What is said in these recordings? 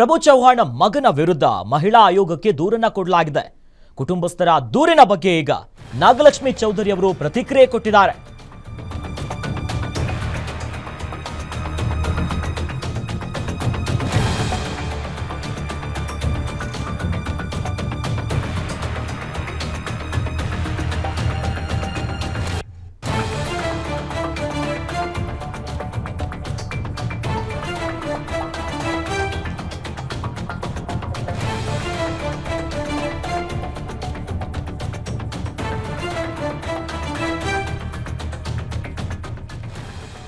ಪ್ರಭು ಚವ್ಹಾಣ್ ಮಗನ ವಿರುದ್ಧ ಮಹಿಳಾ ಆಯೋಗಕ್ಕೆ ದೂರನ್ನ ಕೊಡಲಾಗಿದೆ. ಕುಟುಂಬಸ್ಥರ ದೂರಿನ ಬಗ್ಗೆ ಈಗ ನಾಗಲಕ್ಷ್ಮಿ ಚೌಧರಿ ಅವರು ಪ್ರತಿಕ್ರಿಯೆ ಕೊಟ್ಟಿದ್ದಾರೆ.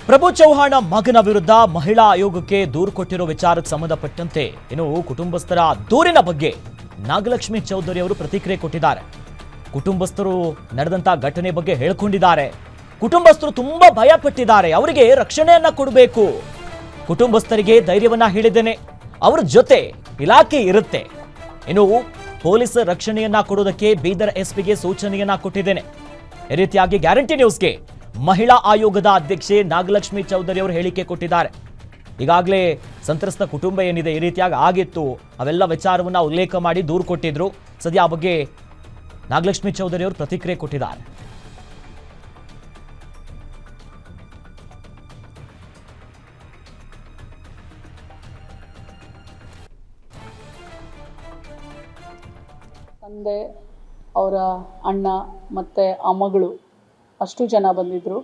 ಪ್ರಭು ಚವ್ಹಾಣ್ ಮಗನ ವಿರುದ್ಧ ಮಹಿಳಾ ಆಯೋಗಕ್ಕೆ ದೂರು ಕೊಟ್ಟಿರೋ ವಿಚಾರಕ್ಕೆ ಸಂಬಂಧಪಟ್ಟಂತೆ ಇನ್ನು ಕುಟುಂಬಸ್ಥರ ದೂರಿನ ಬಗ್ಗೆ ನಾಗಲಕ್ಷ್ಮಿ ಚೌಧರಿ ಅವರು ಪ್ರತಿಕ್ರಿಯೆ ಕೊಟ್ಟಿದ್ದಾರೆ. ಕುಟುಂಬಸ್ಥರು ನಡೆದಂತ ಘಟನೆ ಬಗ್ಗೆ ಹೇಳ್ಕೊಂಡಿದ್ದಾರೆ. ಕುಟುಂಬಸ್ಥರು ತುಂಬಾ ಭಯ ಪಟ್ಟಿದ್ದಾರೆ. ಅವರಿಗೆ ರಕ್ಷಣೆಯನ್ನ ಕೊಡಬೇಕು. ಕುಟುಂಬಸ್ಥರಿಗೆ ಧೈರ್ಯವನ್ನ ಹೇಳಿದ್ದೇನೆ. ಅವರ ಜೊತೆ ಇಲಾಖೆ ಇರುತ್ತೆ. ಇನ್ನು ಪೊಲೀಸ್ ರಕ್ಷಣೆಯನ್ನ ಕೊಡೋದಕ್ಕೆ ಬೀದರ್ ಎಸ್ಪಿಗೆ ಸೂಚನೆಯನ್ನ ಕೊಟ್ಟಿದ್ದೇನೆ. ಈ ರೀತಿಯಾಗಿ ಗ್ಯಾರಂಟಿ ನ್ಯೂಸ್ಗೆ ಮಹಿಳಾ ಆಯೋಗದ ಅಧ್ಯಕ್ಷೆ ನಾಗಲಕ್ಷ್ಮಿ ಚೌಧರಿ ಅವರು ಹೇಳಿಕೆ ಕೊಟ್ಟಿದ್ದಾರೆ. ಈಗಾಗಲೇ ಸಂತ್ರಸ್ತ ಕುಟುಂಬ ಏನಿದೆ ಈ ರೀತಿಯಾಗಿ ಆಗಿತ್ತು, ಅವೆಲ್ಲ ವಿಚಾರವನ್ನ ಉಲ್ಲೇಖ ಮಾಡಿ ದೂರು ಕೊಟ್ಟಿದ್ರು. ಸದ್ಯ ಆ ಬಗ್ಗೆ ನಾಗಲಕ್ಷ್ಮಿ ಚೌಧರಿ ಅವರು ಪ್ರತಿಕ್ರಿಯೆ ಕೊಟ್ಟಿದ್ದಾರೆ. ತಂದೆ, ಅವರ ಅಣ್ಣ ಮತ್ತು ಆ ಮಗಳು ಅಷ್ಟು ಜನ ಬಂದಿದ್ದರು.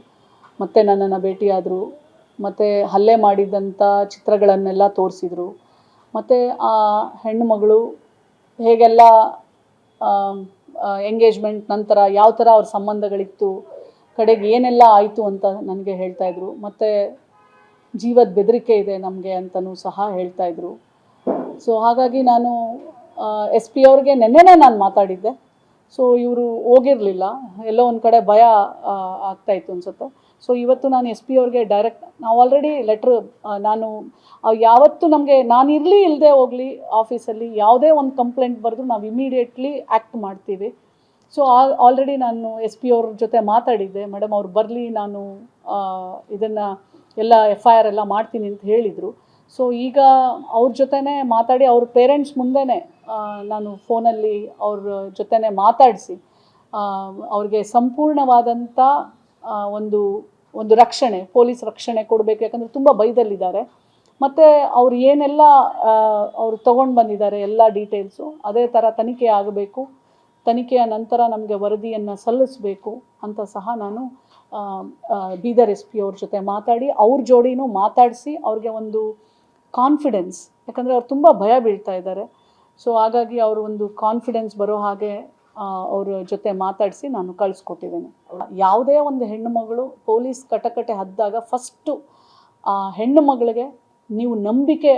ಮತ್ತು ನನ್ನನ್ನು ಭೇಟಿಯಾದರು. ಮತ್ತು ಹಲ್ಲೆ ಮಾಡಿದಂಥ ಚಿತ್ರಗಳನ್ನೆಲ್ಲ ತೋರಿಸಿದರು. ಮತ್ತು ಆ ಹೆಣ್ಣು ಮಗಳು ಹೇಗೆಲ್ಲ ಎಂಗೇಜ್ಮೆಂಟ್ ನಂತರ ಯಾವ ಥರ ಅವ್ರ ಸಂಬಂಧಗಳಿತ್ತು, ಕಡೆಗೆ ಏನೆಲ್ಲ ಆಯಿತು ಅಂತ ನನಗೆ ಹೇಳ್ತಾಯಿದ್ರು. ಮತ್ತು ಜೀವದ ಬೆದರಿಕೆ ಇದೆ ನಮಗೆ ಅಂತಲೂ ಸಹ ಹೇಳ್ತಾಯಿದ್ರು. ಸೊ ಹಾಗಾಗಿ ನಾನು ಎಸ್ ಪಿ ಅವ್ರಿಗೆ ನೆನ್ನೆನೇ ನಾನು ಮಾತಾಡಿದ್ದೆ. ಸೊ ಇವರು ಹೋಗಿರಲಿಲ್ಲ, ಎಲ್ಲೋ ಒಂದು ಕಡೆ ಭಯ ಆಗ್ತಾಯಿತ್ತು ಅನಿಸುತ್ತೆ. ಸೊ ಇವತ್ತು ನಾನು ಎಸ್ ಪಿ ಅವ್ರಿಗೆ ಡೈರೆಕ್ಟ್, ನಾವು ಆಲ್ರೆಡಿ ಲೆಟ್ರ್, ನಾನು ಯಾವತ್ತು ನಮಗೆ ನಾನು ಇರಲಿ ಇಲ್ಲದೆ ಹೋಗಲಿ ಆಫೀಸಲ್ಲಿ ಯಾವುದೇ ಒಂದು ಕಂಪ್ಲೇಂಟ್ ಬರೆದು ನಾವು ಇಮಿಡಿಯೇಟ್ಲಿ ಆ್ಯಕ್ಟ್ ಮಾಡ್ತೀವಿ. ಸೊ ಆಲ್ರೆಡಿ ನಾನು ಎಸ್ ಪಿ ಅವ್ರ ಜೊತೆ ಮಾತಾಡಿದ್ದೆ. ಮೇಡಮ್ ಅವ್ರು ಬರಲಿ, ನಾನು ಇದನ್ನು ಎಲ್ಲ FIR ಎಲ್ಲ ಮಾಡ್ತೀನಿ ಅಂತ ಹೇಳಿದರು. ಸೊ ಈಗ ಅವ್ರ ಜೊತೆನೇ ಮಾತಾಡಿ, ಅವ್ರ ಪೇರೆಂಟ್ಸ್ ಮುಂದೆನೇ ನಾನು ಫೋನಲ್ಲಿ ಅವ್ರ ಜೊತೆನೇ ಮಾತಾಡಿಸಿ ಅವ್ರಿಗೆ ಸಂಪೂರ್ಣವಾದಂಥ ಒಂದು ರಕ್ಷಣೆ, ಪೊಲೀಸ್ ರಕ್ಷಣೆ ಕೊಡಬೇಕು. ಯಾಕಂದರೆ ತುಂಬ ಭಯದಲ್ಲಿದ್ದಾರೆ. ಮತ್ತು ಅವ್ರು ಏನೆಲ್ಲ ಅವ್ರು ತೊಗೊಂಡು ಬಂದಿದ್ದಾರೆ ಎಲ್ಲ ಡೀಟೇಲ್ಸು ಅದೇ ಥರ ತನಿಖೆ ಆಗಬೇಕು. ತನಿಖೆಯ ನಂತರ ನಮಗೆ ವರದಿಯನ್ನು ಸಲ್ಲಿಸಬೇಕು ಅಂತ ಸಹ ನಾನು ಬೀದರ್ SP ಅವ್ರ ಜೊತೆ ಮಾತಾಡಿ, ಅವ್ರ ಜೋಡಿನೂ ಮಾತಾಡಿಸಿ ಅವ್ರಿಗೆ ಒಂದು ಕಾನ್ಫಿಡೆನ್ಸ್, ಯಾಕಂದರೆ ಅವ್ರು ತುಂಬ ಭಯ ಬೀಳ್ತಾ ಇದ್ದಾರೆ. ಸೊ ಹಾಗಾಗಿ ಅವರು ಒಂದು ಕಾನ್ಫಿಡೆನ್ಸ್ ಬರೋ ಹಾಗೆ ಅವ್ರ ಜೊತೆ ಮಾತಾಡಿಸಿ ನಾನು ಕಳಿಸ್ಕೊಟ್ಟಿದ್ದೇನೆ. ಯಾವುದೇ ಒಂದು ಹೆಣ್ಣು ಮಗಳು ಪೊಲೀಸ್ ಕಟಕಟೆ ಹದ್ದಾಗ ಫಸ್ಟು ಆ ಹೆಣ್ಣು ಮಗಳಿಗೆ ನೀವು ನಂಬಿಕೆ